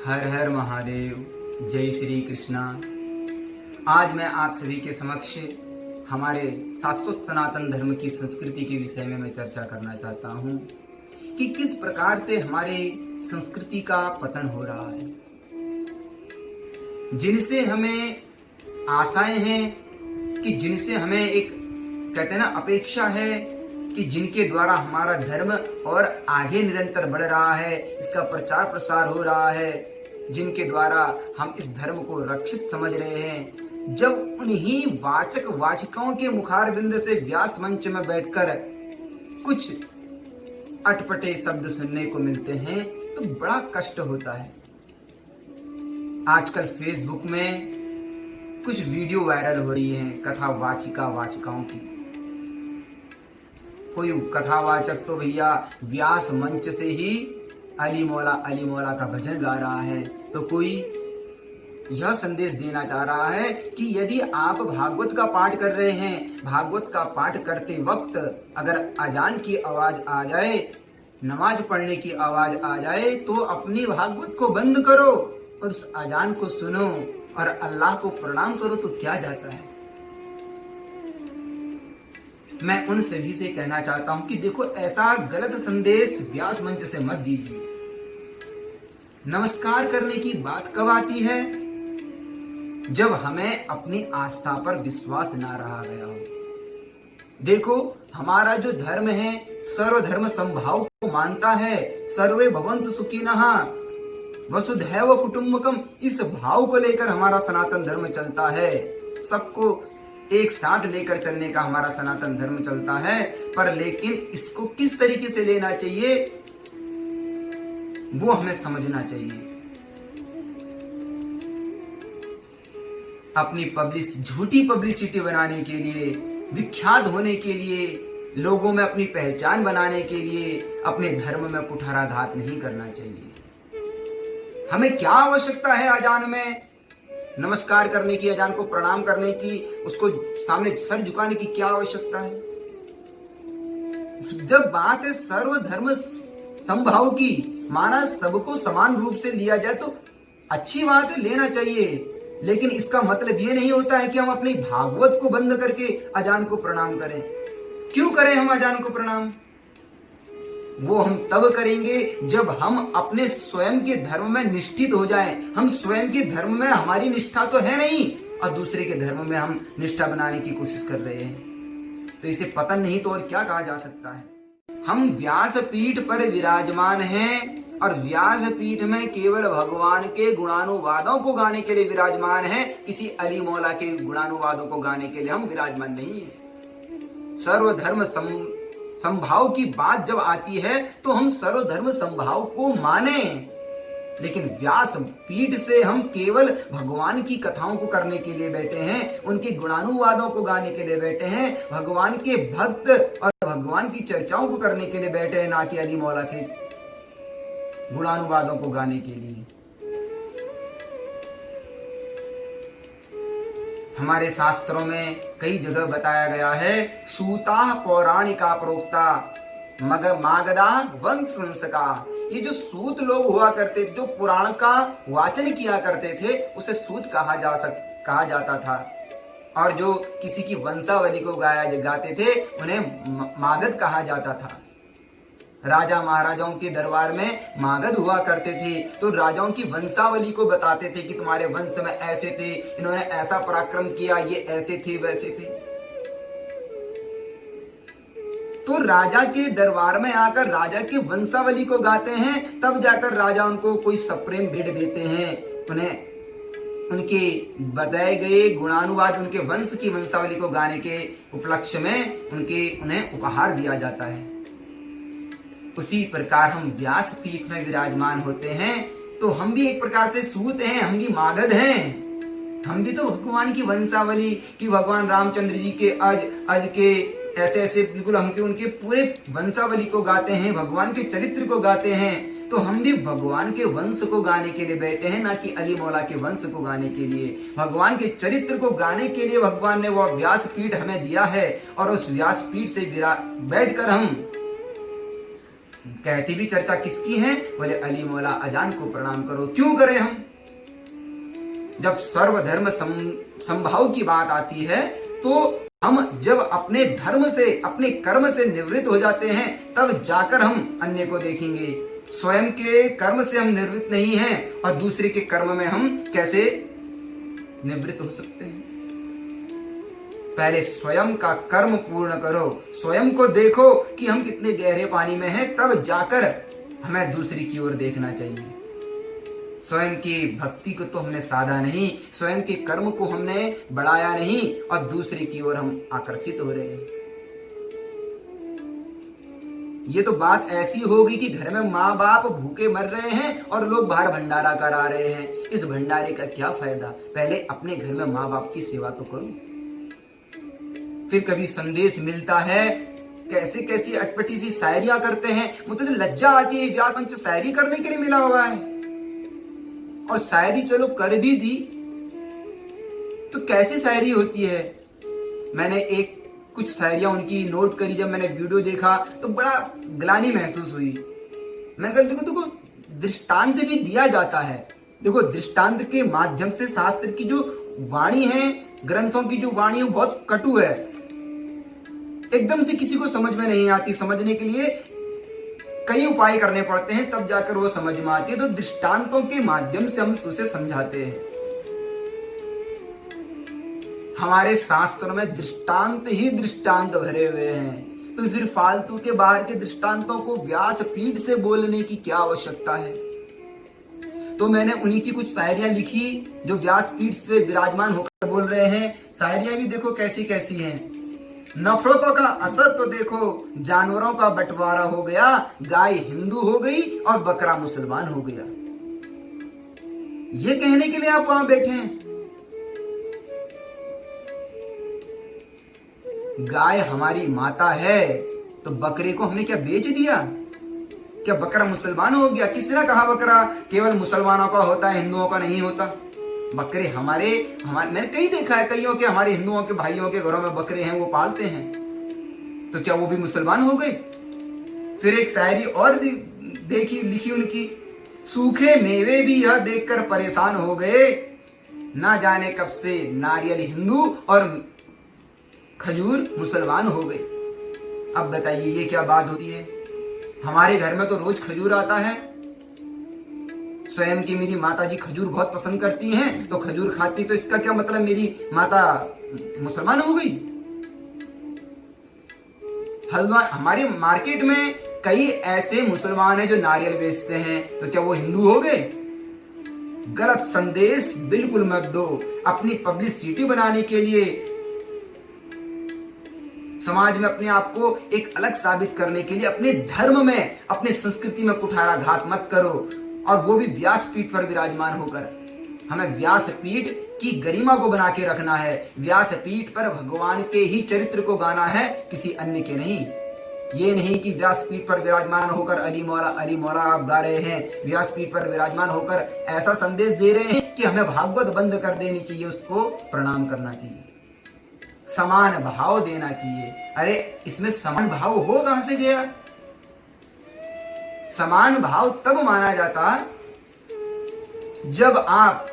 हर हर महादेव। जय श्री कृष्णा। आज मैं आप सभी के समक्ष हमारे शाश्वत सनातन धर्म की संस्कृति के विषय में मैं चर्चा करना चाहता हूँ कि किस प्रकार से हमारे संस्कृति का पतन हो रहा है, जिनसे हमें आशाएं हैं, कि जिनसे हमें एक कहते हैं ना अपेक्षा है कि जिनके द्वारा हमारा धर्म और आगे निरंतर बढ़ रहा है, इसका प्रचार प्रसार हो रहा है, जिनके द्वारा हम इस धर्म को रक्षित समझ रहे हैं, जब उन्हीं वाचक वाचिकाओं के मुखारबिंद से व्यास मंच में बैठकर कुछ अटपटे शब्द सुनने को मिलते हैं तो बड़ा कष्ट होता है। आजकल फेसबुक में कुछ वीडियो वायरल हो रही हैं कथा वाचिकाओं की। कोई कथावाचक तो भैया व्यास मंच से ही अली मौला का भजन गा रहा है, तो कोई यह संदेश देना चाह रहा है कि यदि आप भागवत का पाठ कर रहे हैं, भागवत का पाठ करते वक्त अगर अजान की आवाज आ जाए, नमाज पढ़ने की आवाज आ जाए, तो अपनी भागवत को बंद करो और उस अजान को सुनो और अल्लाह को प्रणाम करो, तो क्या जाता है। मैं उन सभी से कहना चाहता हूं कि देखो, ऐसा गलत संदेश व्यास मंच से मत दीजिए। नमस्कार करने की बात कब आती है? जब हमें अपनी आस्था पर विश्वास ना रहा गया हो। देखो, हमारा जो धर्म है सर्वधर्म समभाव को मानता है। सर्वे भवन्तु सुखिनः वसुधैव कुटुम्बकम, इस भाव को लेकर हमारा सनातन धर्म चलता है। सबको एक साथ लेकर चलने का हमारा सनातन धर्म चलता है, पर लेकिन इसको किस तरीके से लेना चाहिए वो हमें समझना चाहिए। अपनी झूठी पब्लिसिटी बनाने के लिए, विख्यात होने के लिए, लोगों में अपनी पहचान बनाने के लिए अपने धर्म में कुठाराघात नहीं करना चाहिए। हमें क्या आवश्यकता है अजान में नमस्कार करने की, अजान को प्रणाम करने की, उसको सामने सर झुकाने की क्या आवश्यकता है? जब बात है सर्वधर्म समभाव की, माना सबको समान रूप से लिया जाए तो अच्छी बात है, लेना चाहिए। लेकिन इसका मतलब ये नहीं होता है कि हम अपनी भागवत को बंद करके अजान को प्रणाम करें। क्यों करें हम अजान को प्रणाम? वो हम तब करेंगे जब हम अपने स्वयं के धर्म में निष्ठित हो जाएं। हम स्वयं के धर्म में हमारी निष्ठा तो है नहीं और दूसरे के धर्म में हम निष्ठा बनाने की कोशिश कर रहे हैं, तो इसे पतन नहीं तो और क्या कहा जा सकता है। हम व्यासपीठ पर विराजमान हैं और व्यासपीठ में केवल भगवान के गुणानुवादों को गाने के लिए विराजमान हैं। किसी अली मौला के गुणानुवादों को गाने के लिए हम विराजमान नहीं है। सर्वधर्म समभाव की बात जब आती है तो हम सर्वधर्म समभाव को माने, लेकिन व्यास पीठ से हम केवल भगवान की कथाओं को करने के लिए बैठे हैं, उनके गुणानुवादों को गाने के लिए बैठे हैं, भगवान के भक्त और भगवान की चर्चाओं को करने के लिए बैठे हैं, ना कि अली मौला के गुणानुवादों को गाने के लिए। हमारे शास्त्रों में कई जगह बताया गया है, सूता पौराणिका प्रोक्ता मागधा वंश संस्का। ये जो सूत लोग हुआ करते, जो पुराण का वाचन किया करते थे, उसे सूत कहा जाता था। और जो किसी की वंशावली को गाते थे उन्हें मागध कहा जाता था। राजा महाराजाओं के दरबार में मागध हुआ करते थे, तो राजाओं की वंशावली को बताते थे कि तुम्हारे वंश में ऐसे थे, इन्होंने ऐसा पराक्रम किया, ये ऐसे थे वैसे थे। तो राजा के दरबार में आकर राजा की वंशावली को गाते हैं, तब जाकर राजा उनको कोई सप्रेम भेंट देते हैं। उन्हें उनके बताए गए गुणानुवाद, उनके वंश की वंशावली को गाने के उपलक्ष्य में उन्हें उपहार दिया जाता है। उसी प्रकार हम व्यास पीठ में विराजमान होते हैं, तो हम भी एक प्रकार से सूत हैं, हम भी मागध हैं। हम भी तो भगवान की वंशावली की, भगवान रामचंद्र जी के अज के ऐसे बिल्कुल हम उनके पूरे वंशावली को गाते हैं, भगवान के चरित्र को गाते हैं। तो हम भी भगवान के वंश को गाने के लिए बैठे हैं, ना कि अली मौला के वंश को गाने के लिए। भगवान के चरित्र को गाने के लिए भगवान ने वह व्यास पीठ हमें दिया है, और उस व्यास पीठ से बैठकर हम कहती भी चर्चा किसकी है? बोले अली मौला अजान को प्रणाम करो। क्यों करें हम? जब सर्वधर्म समभाव की बात आती है तो हम जब अपने धर्म से, अपने कर्म से निवृत्त हो जाते हैं, तब जाकर हम अन्य को देखेंगे। स्वयं के कर्म से हम निवृत्त नहीं हैं और दूसरे के कर्म में हम कैसे निवृत्त हो सकते हैं? पहले स्वयं का कर्म पूर्ण करो, स्वयं को देखो कि हम कितने गहरे पानी में हैं, तब जाकर हमें दूसरी की ओर देखना चाहिए। स्वयं की भक्ति को तो हमने साधा नहीं, स्वयं के कर्म को हमने बढ़ाया नहीं और दूसरे की ओर हम आकर्षित हो रहे हैं। ये तो बात ऐसी होगी कि घर में माँ बाप भूखे मर रहे हैं और लोग बाहर भंडारा करा रहे हैं। इस भंडारे का क्या फायदा? पहले अपने घर में माँ बाप की सेवा तो करो। फिर कभी संदेश मिलता है, कैसे कैसी अटपटी सी शायरियां करते हैं, मुझे तो लज्जा आती है। व्यास मंच शायरी करने के लिए मिला हुआ है और शायरी चलो कर भी दी तो कैसी शायरी होती है? मैंने एक कुछ शायरियां उनकी नोट करी, जब मैंने वीडियो देखा तो बड़ा ग्लानि महसूस हुई। मैंने कहा देखो दृष्टांत भी दिया जाता है। देखो दृष्टांत के माध्यम से शास्त्र की जो वाणी है, ग्रंथों की जो वाणी है, बहुत कटु है, एकदम से किसी को समझ में नहीं आती। समझने के लिए कई उपाय करने पड़ते हैं, तब जाकर वो समझ में आती है। तो दृष्टांतों के माध्यम से हम उसे समझाते हैं। हमारे शास्त्रों में दृष्टांत ही दृष्टांत भरे हुए हैं, तो फिर फालतू के बाहर के दृष्टांतों को व्यासपीठ से बोलने की क्या आवश्यकता है? तो मैंने उन्हीं की कुछ शायरियां लिखी जो व्यासपीठ से विराजमान होकर बोल रहे हैं। शायरियां भी देखो कैसी कैसी हैं। नफरतों का असर तो देखो, जानवरों का बंटवारा हो गया, गाय हिंदू हो गई और बकरा मुसलमान हो गया। ये कहने के लिए आप वहां बैठे हैं? गाय हमारी माता है तो बकरे को हमने क्या बेच दिया? क्या बकरा मुसलमान हो गया? किसने कहा बकरा केवल मुसलमानों का होता है, हिंदुओं का नहीं होता? बकरे हमारे मैंने कई देखा है, कईयों के, हमारे हिंदुओं के भाइयों के घरों में बकरे हैं, वो पालते हैं, तो क्या वो भी मुसलमान हो गए? फिर एक शायरी और देखी लिखी उनकी, सूखे मेवे भी यह देखकर परेशान हो गए, ना जाने कब से नारियल हिंदू और खजूर मुसलमान हो गए। अब बताइए ये क्या बात होती है? हमारे घर में तो रोज खजूर आता है। स्वयं की मेरी माता जी खजूर बहुत पसंद करती हैं, तो खजूर खाती, तो इसका क्या मतलब मेरी माता मुसलमान हो गई? हल्द्वानी हमारे मार्केट में कई ऐसे मुसलमान हैं जो नारियल बेचते हैं, तो क्या वो हिंदू हो गए? गलत संदेश बिल्कुल मत दो। अपनी पब्लिसिटी बनाने के लिए, समाज में अपने आप को एक अलग साबित करने के लिए अपने धर्म में, अपने संस्कृति में कुठाराघात मत करो, और वो भी व्यासपीठ पर विराजमान होकर। हमें व्यासपीठ की गरिमा को बना के रखना है। व्यासपीठ पर भगवान के ही चरित्र को गाना है, किसी अन्य के नहीं। ये नहीं कि व्यासपीठ पर विराजमान होकर अली मौला आप गा रहे हैं, व्यासपीठ पर विराजमान होकर ऐसा संदेश दे रहे हैं कि हमें भागवत बंद कर देनी चाहिए, उसको प्रणाम करना चाहिए, समान भाव देना चाहिए। अरे इसमें समान भाव हो कहां से गया? समान भाव तब माना जाता जब आप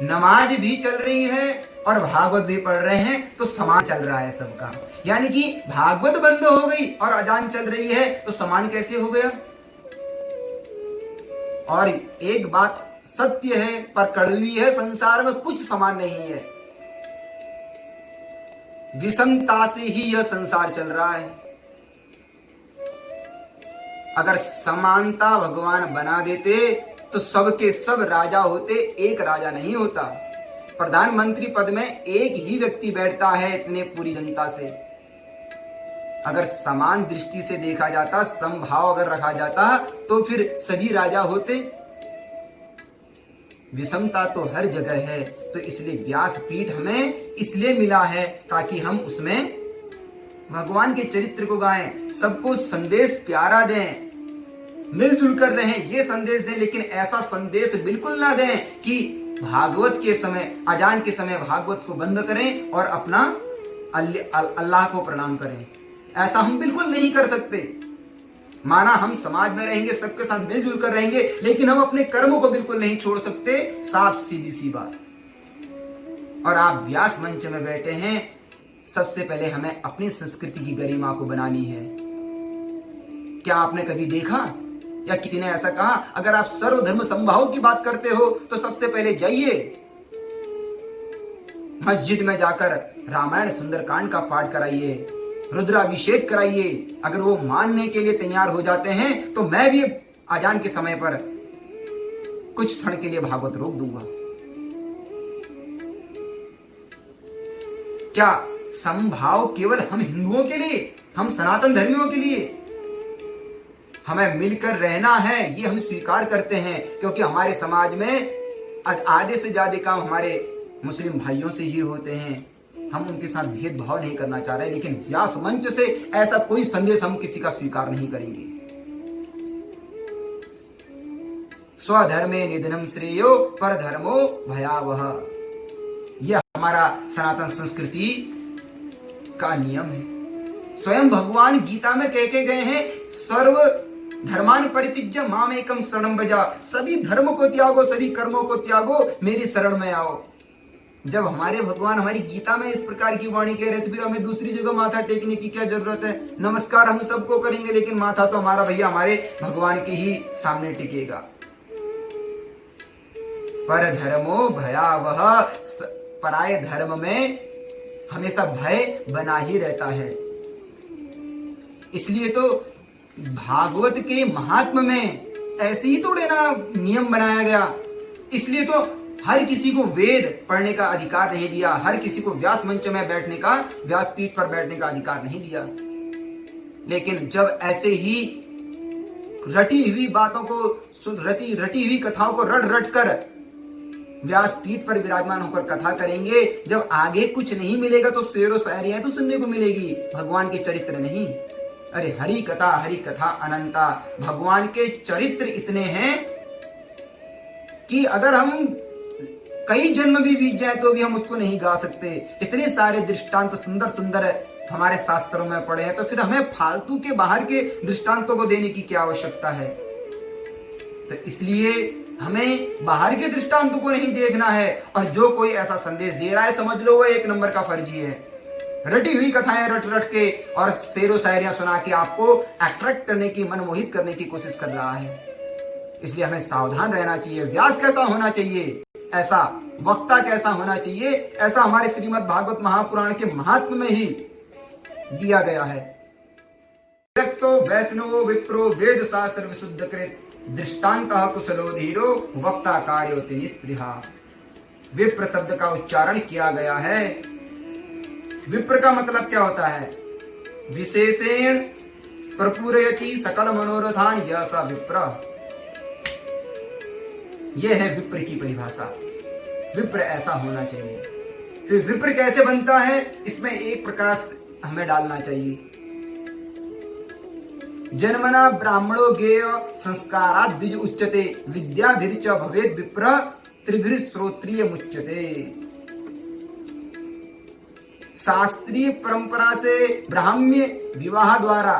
नमाज भी चल रही है और भागवत भी पढ़ रहे हैं, तो समान चल रहा है सबका। यानी कि भागवत बंद हो गई और अजान चल रही है, तो समान कैसे हो गया? और एक बात सत्य है पर कड़वी है, संसार में कुछ समान नहीं है। विषमता से ही यह संसार चल रहा है। अगर समानता भगवान बना देते तो सबके सब राजा होते, एक राजा नहीं होता। प्रधानमंत्री पद में एक ही व्यक्ति बैठता है इतने पूरी जनता से। अगर समान दृष्टि से देखा जाता, समभाव अगर रखा जाता, तो फिर सभी राजा होते। विषमता तो हर जगह है, तो इसलिए व्यासपीठ हमें इसलिए मिला है ताकि हम उसमें भगवान के चरित्र को गाएं, सबको संदेश प्यारा दें, मिलजुल कर रहें, ये संदेश दें। लेकिन ऐसा संदेश बिल्कुल ना दें कि भागवत के समय, अजान के समय भागवत को बंद करें और अपना अल्लाह को प्रणाम करें। ऐसा हम बिल्कुल नहीं कर सकते। माना हम समाज में रहेंगे, सबके साथ मिलजुल कर रहेंगे, लेकिन हम अपने कर्मों को बिल्कुल नहीं छोड़ सकते। साफ सीधी सी बात। और आप व्यास मंच में बैठे हैं, सबसे पहले हमें अपनी संस्कृति की गरिमा को बनानी है। क्या आपने कभी देखा या किसी ने ऐसा कहा, अगर आप सर्वधर्म समभाव की बात करते हो तो सबसे पहले जाइए मस्जिद में जाकर रामायण सुंदरकांड का पाठ कराइए, रुद्राभिषेक कराइए। अगर वो मानने के लिए तैयार हो जाते हैं तो मैं भी अजान के समय पर कुछ क्षण के लिए भागवत रोक दूंगा। क्या समभाव केवल हम हिंदुओं के लिए, हम सनातन धर्मियों के लिए? हमें मिलकर रहना है, ये हम स्वीकार करते हैं, क्योंकि हमारे समाज में आधे से ज्यादा काम हमारे मुस्लिम भाइयों से ही होते हैं। हम उनके साथ भेदभाव नहीं करना चाह रहे, लेकिन व्यास मंच से ऐसा कोई संदेश हम किसी का स्वीकार नहीं करेंगे। स्वधर्मे निधनम श्रेयो परधर्मो भयावह, यह हमारा सनातन संस्कृति का नियम है। स्वयं भगवान गीता में कह के गए हैं, सर्व धर्मान परित्यज्य मामेकम शरणं भज, सभी धर्म को त्यागो, सभी कर्मों को त्यागो, मेरी शरण में आओ। जब हमारे भगवान हमारी गीता में इस प्रकार की वाणी कह रहे तो फिर हमें दूसरी जगह माथा टेकने की क्या जरूरत है? नमस्कार हम सबको करेंगे, लेकिन माथा तो हमारा भैया हमारे भगवान के ही सामने टिकेगा। पर धर्मो भयावह, पराये धर्म में हमेशा भय बना ही रहता है। इसलिए तो भागवत के महात्म में ऐसे ही थोड़े ना नियम बनाया गया। इसलिए तो हर किसी को वेद पढ़ने का अधिकार नहीं दिया, हर किसी को व्यास मंच में बैठने का, व्यासपीठ पर बैठने का अधिकार नहीं दिया। लेकिन जब ऐसे ही रटी हुई बातों को, रटी हुई कथाओं को रट रट कर व्यासपीठ पर विराजमान होकर कथा करेंगे, जब आगे कुछ नहीं मिलेगा तो शेरो शायरियां तो सुनने को मिलेगी, भगवान के चरित्र नहीं। अरे हरि कथा अनंता, भगवान के चरित्र इतने हैं कि अगर हम कई जन्म भी बीत जाए तो भी हम उसको नहीं गा सकते। इतने सारे दृष्टांत सुंदर सुंदर हमारे शास्त्रों में पड़े हैं, तो फिर हमें फालतू के बाहर के दृष्टांतों को देने की क्या आवश्यकता है? तो इसलिए हमें बाहर के दृष्टांतों को नहीं देखना है, और जो कोई ऐसा संदेश दे रहा है समझ लो वो एक नंबर का फर्जी है। रटी हुई कथाएं रट रट के और शेरो शायरियां सुना के आपको अट्रैक्ट करने की, मनमोहित करने की कोशिश कर रहा है। इसलिए हमें सावधान रहना चाहिए। व्यास कैसा होना चाहिए, ऐसा वक्ता कैसा होना चाहिए, ऐसा हमारे श्रीमद् भागवत महापुराण के महात्म में ही दिया गया है। विरक्तो वैष्णवो विप्रो वेद शास्त्र विशुद्ध कृत दृष्टांतः कुशलो धीरो वक्ता कार्योति निस्पृहा। विप्र शब्द का उच्चारण किया गया है। विप्र का मतलब क्या होता है? विशेषेण प्रपूरयति सकल मनोरथान, यह सा विप्र। यह है विप्र की परिभाषा। विप्र ऐसा होना चाहिए। फिर विप्र कैसे बनता है, इसमें एक प्रकाश हमें डालना चाहिए। जन्मना ब्राह्मणो गेय संस्कारात् द्विज उच्यते, विद्याभिर्च भवेत् विप्र त्रिभिः श्रोत्रिय मुच्यते। शास्त्रीय परंपरा से ब्राह्म्य विवाह द्वारा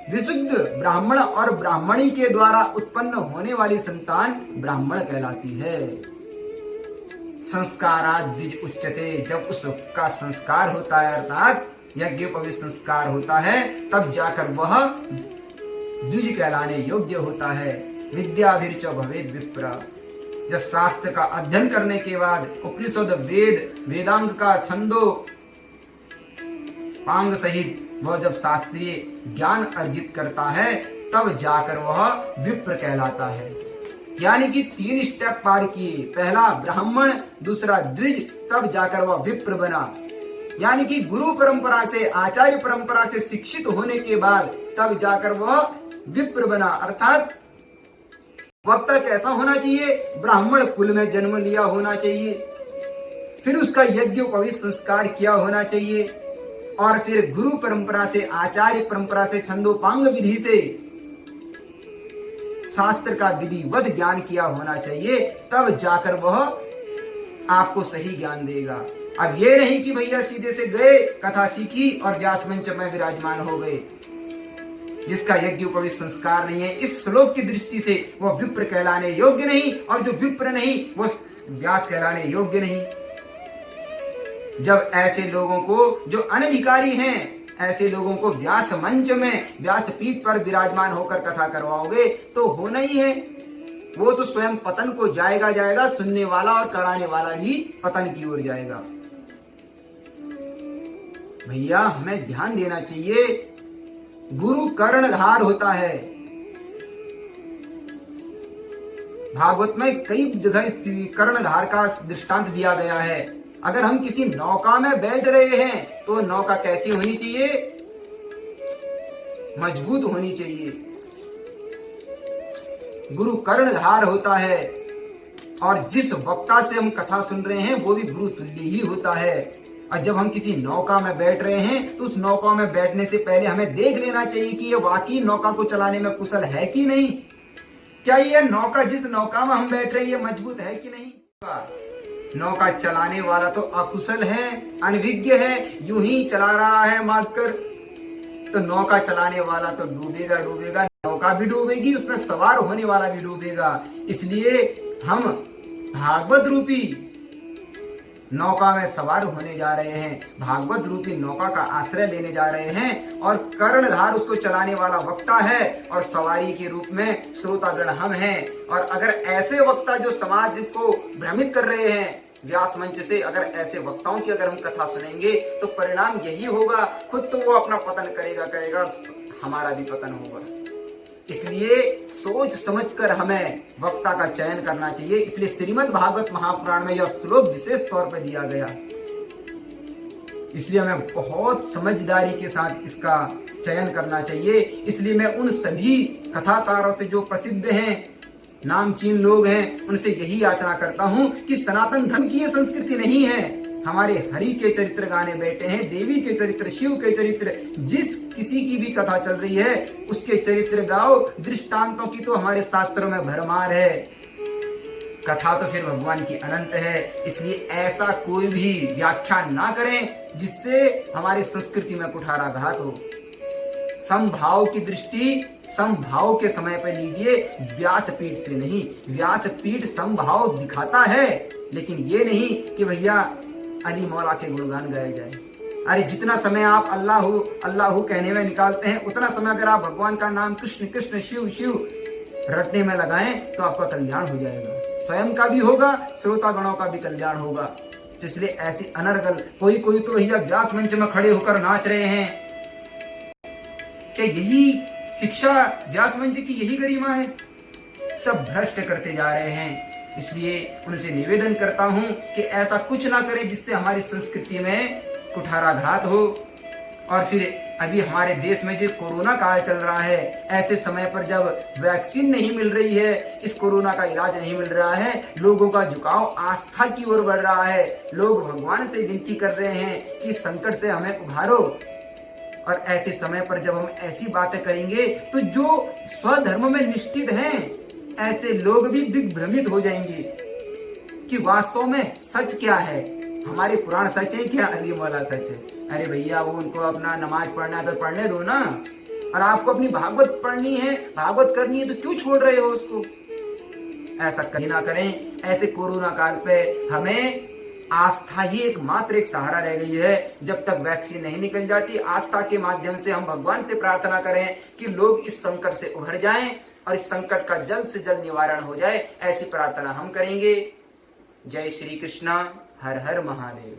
विशुद्ध ब्राह्मण और ब्राह्मणी के द्वारा उत्पन्न होने वाली संतान ब्राह्मण कहलाती है। संस्कारात् द्विज उच्यते, जब उसका संस्कार होता है अर्थात यज्ञोपवीत संस्कार होता है, तब जाकर वह द्विज कहलाने योग्य होता है। विद्याभिर्च भवेत् विप्र, जब शास्त्र का अध्ययन करने के बाद उपनिषद वेदांग का छंदो पांग सहित वह जब शास्त्रीय ज्ञान अर्जित करता है, तब जाकर वह विप्र कहलाता है। यानी कि 3 स्टेप पार किए, पहला ब्राह्मण, दूसरा द्विज, तब जाकर वह विप्र बना। यानी कि गुरु परंपरा से, आचार्य परंपरा से शिक्षित होने के बाद तब जाकर वह विप्र बना। अर्थात वक्ता कैसा होना चाहिए? ब्राह्मण कुल में जन्म लिया होना चाहिए, फिर उसका यज्ञोपवीत संस्कार किया होना चाहिए, और फिर गुरु परंपरा से, आचार्य परंपरा से, छंदोपांग विधि से शास्त्र का विधिवत ज्ञान किया होना चाहिए, तब जाकर वह आपको सही ज्ञान देगा। अब ये नहीं कि भैया सीधे से गए, कथा सीखी और व्यास मंच में विराजमान हो गए। जिसका यज्ञोपवीत संस्कार नहीं है, इस श्लोक की दृष्टि से वह विप्र कहलाने योग्य नहीं, और जो विप्र नहीं वो व्यास कहलाने योग्य नहीं। जब ऐसे लोगों को, जो अनधिकारी हैं, ऐसे लोगों को व्यास मंच में, व्यास पीठ पर विराजमान होकर कथा करवाओगे तो होना ही है, वो तो स्वयं पतन को जाएगा, सुनने वाला और कराने वाला भी पतन की ओर जाएगा। भैया हमें ध्यान देना चाहिए, गुरु कर्णधार होता है। भागवत में कई जगह कर्णधार का दृष्टांत दिया गया है। अगर हम किसी नौका में बैठ रहे हैं तो नौका कैसी होनी चाहिए? मजबूत होनी चाहिए। गुरु कर्णधार होता है, और जिस वक्ता से हम कथा सुन रहे हैं वो भी गुरु तुल्य ही होता है। और जब हम किसी नौका में बैठ रहे हैं तो उस नौका में बैठने से पहले हमें देख लेना चाहिए कि ये वाकई नौका को चलाने में कुशल है कि नहीं। क्या ये नौका, जिस नौका में हम बैठ रहे हैं, ये मजबूत है कि नहीं? नौका चलाने वाला तो अकुशल है, अनभिज्ञ है, यूं ही चला रहा है मारकर, तो नौका चलाने वाला तो डूबेगा, नौका भी डूबेगी, उसमें सवार होने वाला भी डूबेगा। इसलिए हम भागवत रूपी नौका में सवार होने जा रहे हैं, भागवत रूपी नौका का आश्रय लेने जा रहे हैं, और कर्णधार उसको चलाने वाला वक्ता है, और सवारी के रूप में श्रोतागण हम हैं। और अगर ऐसे वक्ता जो समाज को भ्रमित कर रहे हैं व्यास मंच से, अगर ऐसे वक्ताओं की अगर हम कथा सुनेंगे तो परिणाम यही होगा, खुद तो वो अपना पतन करेगा, हमारा भी पतन होगा। इसलिए सोच समझकर हमें वक्ता का चयन करना चाहिए। इसलिए श्रीमद् भागवत महापुराण में यह श्लोक विशेष तौर पर दिया गया, इसलिए हमें बहुत समझदारी के साथ इसका चयन करना चाहिए। इसलिए मैं उन सभी कथाकारों से जो प्रसिद्ध हैं, नामचीन लोग हैं, उनसे यही याचना करता हूँ कि सनातन धर्म की ये संस्कृति नहीं है। हमारे हरि के चरित्र गाने बैठे हैं, देवी के चरित्र, शिव के चरित्र, जिस किसी की भी कथा चल रही है उसके चरित्र गाओ। दृष्टांतों की तो हमारे शास्त्रों में भरमार है, कथा तो फिर भगवान की अनंत है। इसलिए ऐसा कोई भी व्याख्यान ना करें जिससे हमारी संस्कृति में कुठाराघात हो। समभाव की दृष्टि समभाव के समय पर लीजिए, व्यासपीठ से नहीं। व्यासपीठ समभाव दिखाता है, लेकिन ये नहीं कि भैया अली मौला के गुणगान गाए जाए। अरे जितना समय आप अल्लाह कहने में निकालते हैं, उतना समय अगर आप भगवान का नाम कृष्ण कृष्ण शिव शिव रटने में लगाएं तो आपका कल्याण हो जाएगा, स्वयं का भी होगा, श्रोतागणों का भी कल्याण होगा। तो इसलिए ऐसी अनर्गल कोई तो भैया व्यास मंच में खड़े होकर नाच रहे हैं। क्या यही शिक्षा व्यास मंच की यही गरिमा है? सब भ्रष्ट करते जा रहे हैं। इसलिए उनसे निवेदन करता हूं कि ऐसा कुछ ना करें जिससे हमारी संस्कृति में कुठाराघात हो। और फिर अभी हमारे देश में जो कोरोना काल चल रहा है, ऐसे समय पर जब वैक्सीन नहीं मिल रही है, इस कोरोना का इलाज नहीं मिल रहा है, लोगों का झुकाव आस्था की ओर बढ़ रहा है। लोग भगवान से विनती कर रहे हैं कि संकट से हमें उभारो। और ऐसे समय पर जब हम ऐसी बातें करेंगे तो जो स्वधर्म में निष्ठित हैं, ऐसे लोग भी दिग्भ्रमित हो जाएंगे कि वास्तव में सच क्या है। हमारे पुराण सच है क्या अली मौला सच है? अरे भैया वो उनको अपना नमाज पढ़ना है तो पढ़ने दो ना, और आपको अपनी भागवत पढ़नी है, भागवत करनी है तो क्यों छोड़ रहे हो उसको? ऐसा कहीं ना करें। ऐसे कोरोना काल पे हमें आस्था ही एकमात्र एक सहारा रह गई है। जब तक वैक्सीन नहीं निकल जाती, आस्था के माध्यम से हम भगवान से प्रार्थना करें कि लोग इस संकट से उभर जाएं और इस संकट का जल्द से जल्द निवारण हो जाए, ऐसी प्रार्थना हम करेंगे। जय श्री कृष्णा, हर हर महादेव।